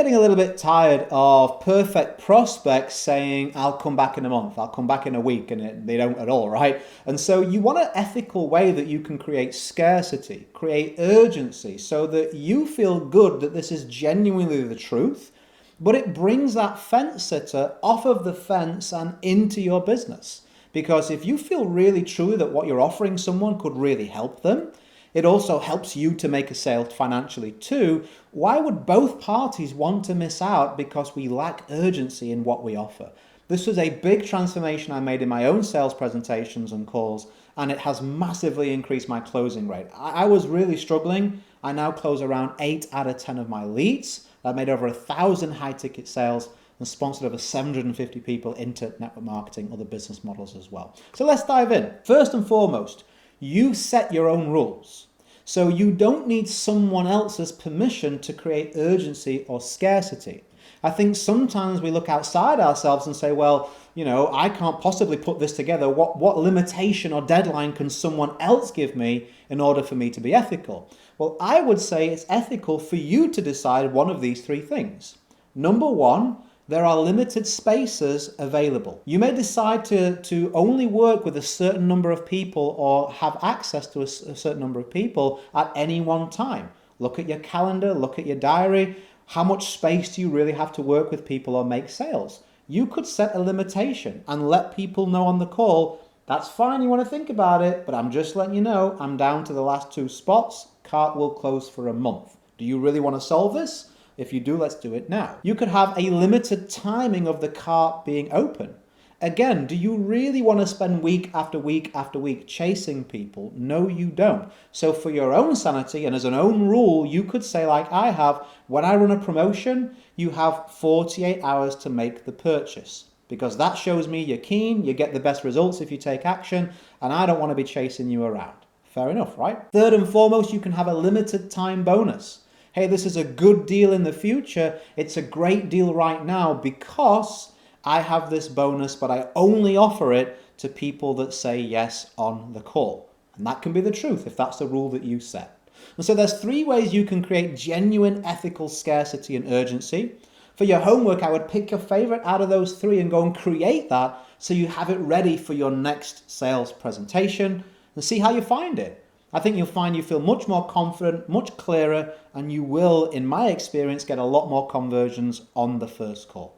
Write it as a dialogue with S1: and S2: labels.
S1: getting a little bit tired of perfect prospects saying, I'll come back in a month, I'll come back in a week, and they don't at all, right? And so you want an ethical way that you can create scarcity, create urgency, so that you feel good that this is genuinely the truth, but it brings that fence sitter off of the fence and into your business. Because if you feel really truly that what you're offering someone could really help them, it also helps you to make a sale financially too. Why would both parties want to miss out because we lack urgency in what we offer? This was a big transformation I made in my own sales presentations and calls, and it has massively increased my closing rate. I was really struggling. I now close around 8 out of 10 of my leads. I've made over 1,000 high ticket sales and sponsored over 750 people into network marketing, other business models as well. So let's dive in. First and foremost, you set your own rules. So you don't need someone else's permission to create urgency or scarcity. I think sometimes we look outside ourselves and say, well, I can't possibly put this together. What limitation or deadline can someone else give me in order for me to be ethical? Well, I would say it's ethical for you to decide one of these three things. Number one, there are limited spaces available. You may decide to only work with a certain number of people or have access to a certain number of people at any one time. Look at your calendar, look at your diary. How much space do you really have to work with people or make sales? You could set a limitation and let people know on the call, that's fine, you want to think about it, but I'm just letting you know, I'm down to the last 2 spots. Cart will close for a month. Do you really want to solve this? If you do, let's do it now. You could have a limited timing of the cart being open. Again, do you really want to spend week after week after week chasing people? No, you don't. So for your own sanity and as an own rule, you could say like I have, when I run a promotion, you have 48 hours to make the purchase. Because that shows me you're keen, you get the best results if you take action, and I don't want to be chasing you around. Fair enough, right? Third and foremost, you can have a limited time bonus. Hey, this is a good deal in the future. It's a great deal right now because I have this bonus, but I only offer it to people that say yes on the call. And that can be the truth if that's the rule that you set. And so there's 3 ways you can create genuine ethical scarcity and urgency. For your homework, I would pick your favorite out of those 3 and go and create that so you have it ready for your next sales presentation and see how you find it. I think you'll find you feel much more confident, much clearer, and you will, in my experience, get a lot more conversions on the first call.